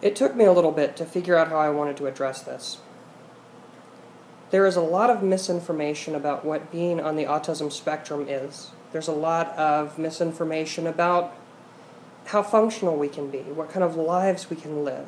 It took me a little bit to figure out how I wanted to address this. There is a lot of misinformation about what being on the autism spectrum is. There's a lot of misinformation about how functional we can be, what kind of lives we can live.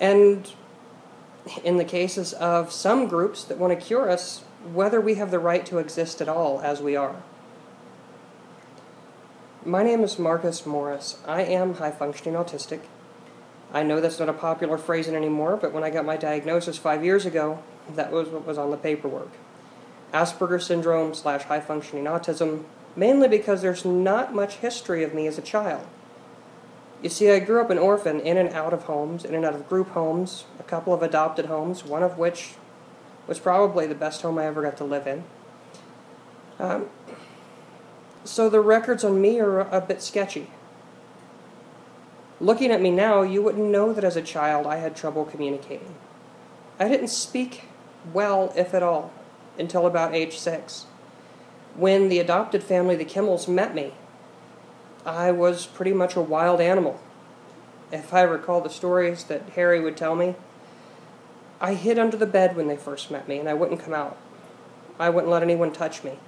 And in the cases of some groups that want to cure us, whether we have the right to exist at all as we are. My name is Marcus Morris. I am high-functioning autistic. I know that's not a popular phrase anymore, but when I got my diagnosis 5 years ago, that was what was on the paperwork. Asperger's syndrome / high-functioning autism, mainly because there's not much history of me as a child. You see, I grew up an orphan, in and out of homes, in and out of group homes, a couple of adopted homes, one of which was probably the best home I ever got to live in. So the records on me are a bit sketchy. Looking at me now, you wouldn't know that as a child I had trouble communicating. I didn't speak well, if at all, until about age 6. When the adopted family, the Kimmels, met me, I was pretty much a wild animal. If I recall the stories that Harry would tell me, I hid under the bed when they first met me, and I wouldn't come out. I wouldn't let anyone touch me.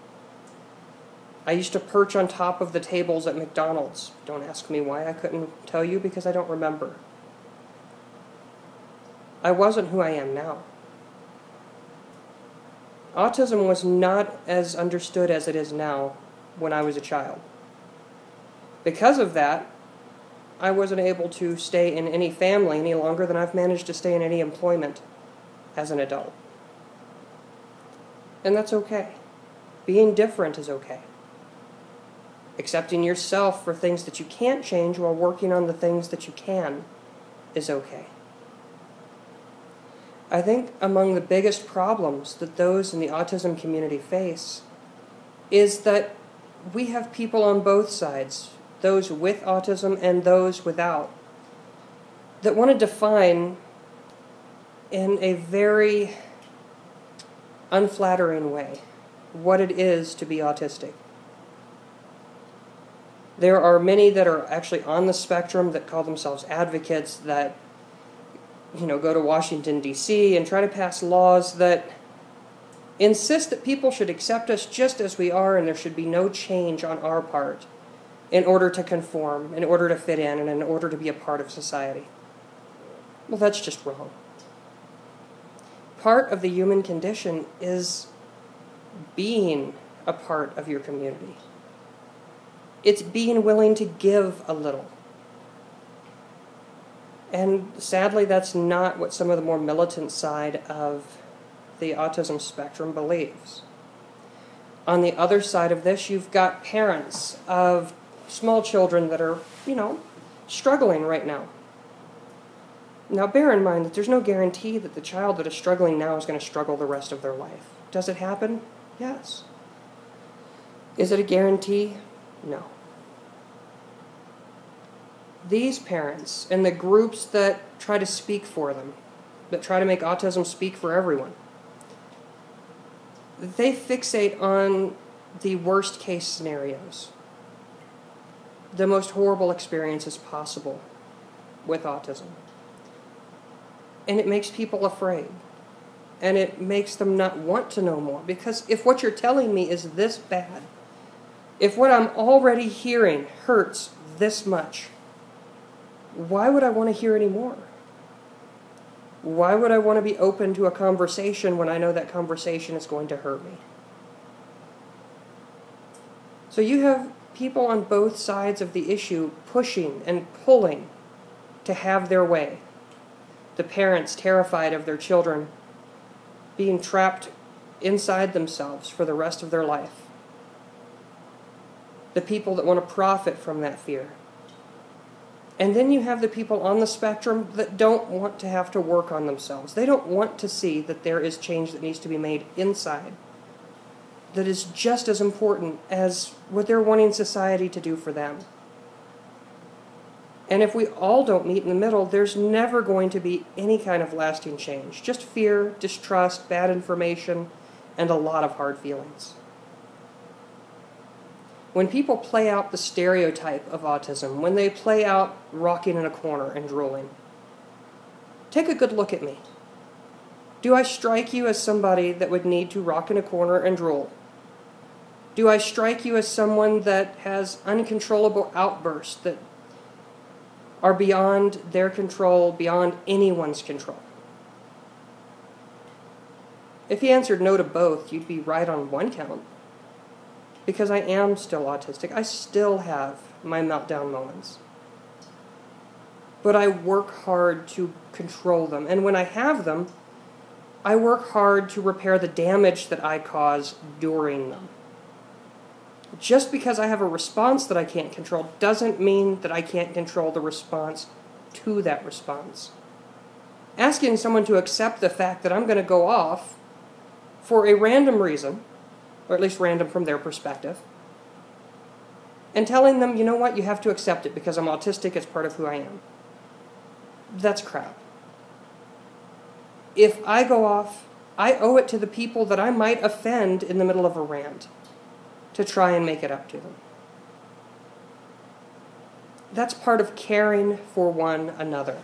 I used to perch on top of the tables at McDonald's. Don't ask me why, I couldn't tell you because I don't remember. I wasn't who I am now. Autism was not as understood as it is now when I was a child. Because of that, I wasn't able to stay in any family any longer than I've managed to stay in any employment as an adult. And that's okay. Being different is okay. Accepting yourself for things that you can't change while working on the things that you can is okay. I think among the biggest problems that those in the autism community face is that we have people on both sides, those with autism and those without, that want to define in a very unflattering way what it is to be autistic. There are many that are actually on the spectrum that call themselves advocates that, go to Washington, D.C. and try to pass laws that insist that people should accept us just as we are and there should be no change on our part in order to conform, in order to fit in, and in order to be a part of society. Well, that's just wrong. Part of the human condition is being a part of your community. It's being willing to give a little. And sadly, that's not what some of the more militant side of the autism spectrum believes. On the other side of this, you've got parents of small children that are, struggling right now. Now, bear in mind that there's no guarantee that the child that is struggling now is going to struggle the rest of their life. Does it happen? Yes. Is it a guarantee? No. These parents and the groups that try to speak for them, that try to make autism speak for everyone, they fixate on the worst case scenarios, the most horrible experiences possible with autism. And it makes people afraid. And it makes them not want to know more. Because if what you're telling me is this bad, if what I'm already hearing hurts this much, why would I want to hear any more? Why would I want to be open to a conversation when I know that conversation is going to hurt me? So you have people on both sides of the issue pushing and pulling to have their way. The parents terrified of their children being trapped inside themselves for the rest of their life. The people that want to profit from that fear. And then you have the people on the spectrum that don't want to have to work on themselves. They don't want to see that there is change that needs to be made inside that is just as important as what they're wanting society to do for them. And if we all don't meet in the middle, there's never going to be any kind of lasting change. Just fear, distrust, bad information, and a lot of hard feelings. When people play out the stereotype of autism, when they play out rocking in a corner and drooling, Take a good look at me. Do I strike you as somebody that would need to rock in a corner and drool? Do I strike you as someone that has uncontrollable outbursts that are beyond their control, beyond anyone's control? If you answered no to both, you'd be right on one count. Because I am still autistic. I still have my meltdown moments. But I work hard to control them. And when I have them, I work hard to repair the damage that I cause during them. Just because I have a response that I can't control doesn't mean that I can't control the response to that response. Asking someone to accept the fact that I'm going to go off for a random reason, or at least random from their perspective, and telling them, you know what, you have to accept it because I'm autistic, it's part of who I am. That's crap. If I go off, I owe it to the people that I might offend in the middle of a rant to try and make it up to them. That's part of caring for one another.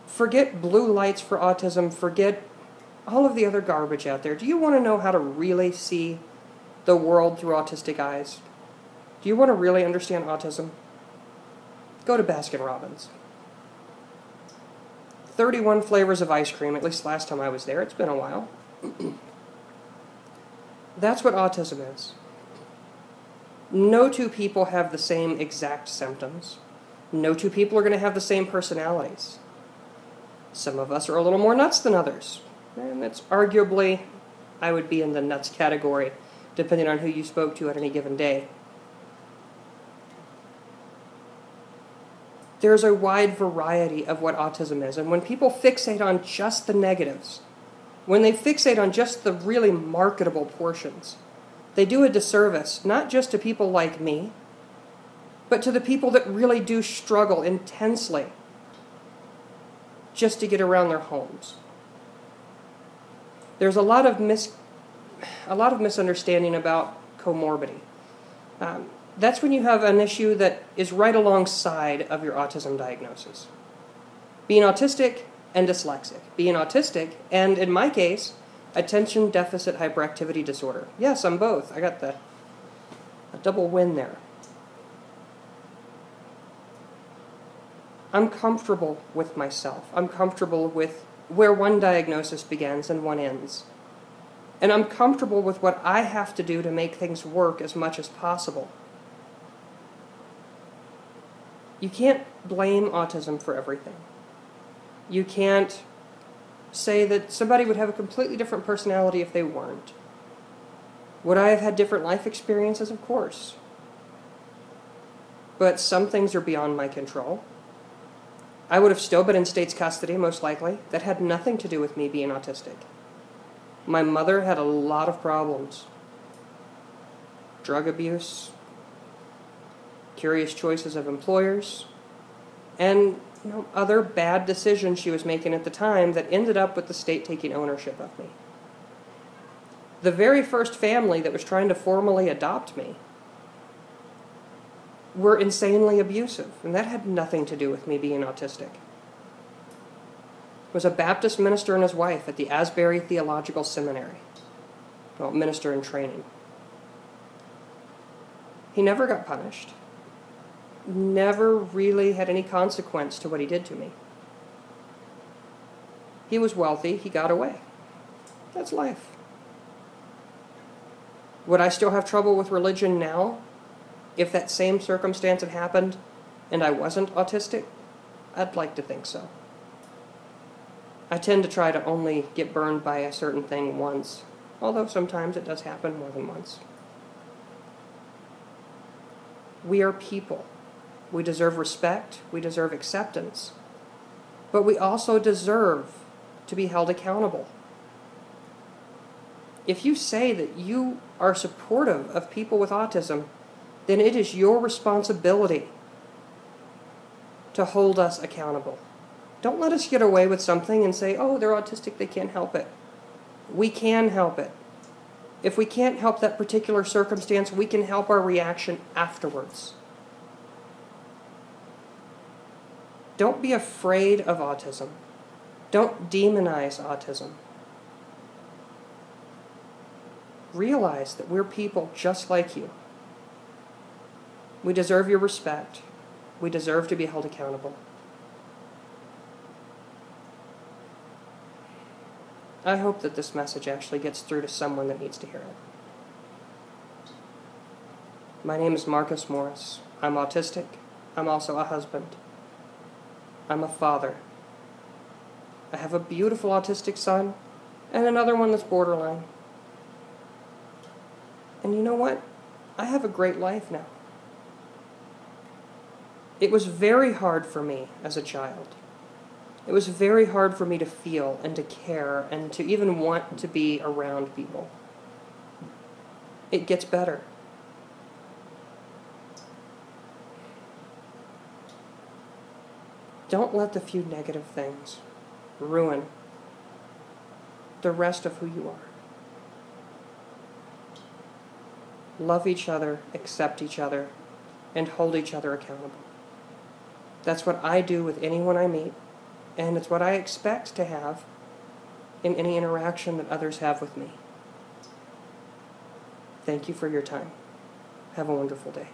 Forget blue lights for autism, forget all of the other garbage out there. Do you want to know how to really see the world through autistic eyes? Do you want to really understand autism? Go to Baskin-Robbins. 31 flavors of ice cream, at least last time I was there. It's been a while. That's what autism is. No two people have the same exact symptoms. No two people are going to have the same personalities. Some of us are a little more nuts than others. And that's arguably, I would be in the nuts category, depending on who you spoke to at any given day. There's a wide variety of what autism is, and when people fixate on just the negatives, when they fixate on just the really marketable portions, they do a disservice, not just to people like me, but to the people that really do struggle intensely just to get around their homes. There's a lot of misunderstanding about comorbidity. That's when you have an issue that is right alongside of your autism diagnosis. Being autistic and dyslexic. Being autistic and, in my case, attention deficit hyperactivity disorder. Yes, I'm both. I got a double win there. I'm comfortable with myself. I'm comfortable with where one diagnosis begins and one ends. And I'm comfortable with what I have to do to make things work as much as possible. You can't blame autism for everything. You can't say that somebody would have a completely different personality if they weren't. Would I have had different life experiences? Of course. But some things are beyond my control. I would have still been in state's custody, most likely. That had nothing to do with me being autistic. My mother had a lot of problems. Drug abuse, curious choices of employers, and other bad decisions she was making at the time that ended up with the state taking ownership of me. The very first family that was trying to formally adopt me were insanely abusive, and that had nothing to do with me being autistic. It was a Baptist minister and his wife at the Asbury Theological Seminary. Well, minister in training. He never got punished. Never really had any consequence to what he did to me. He was wealthy, he got away. That's life. Would I still have trouble with religion now if that same circumstance had happened and I wasn't autistic? I'd like to think so. I tend to try to only get burned by a certain thing once, although sometimes it does happen more than once. We are people. We deserve respect, we deserve acceptance, but we also deserve to be held accountable. If you say that you are supportive of people with autism, then it is your responsibility to hold us accountable. Don't let us get away with something and say, oh, they're autistic, they can't help it. We can help it. If we can't help that particular circumstance, we can help our reaction afterwards. Don't be afraid of autism. Don't demonize autism. Realize that we're people just like you. We deserve your respect. We deserve to be held accountable. I hope that this message actually gets through to someone that needs to hear it. My name is Marcus Morris. I'm autistic. I'm also a husband. I'm a father. I have a beautiful autistic son and another one that's borderline. And you know what? I have a great life now. It was very hard for me as a child. It was very hard for me to feel and to care and to even want to be around people. It gets better. Don't let the few negative things ruin the rest of who you are. Love each other, accept each other, and hold each other accountable. That's what I do with anyone I meet, and it's what I expect to have in any interaction that others have with me. Thank you for your time. Have a wonderful day.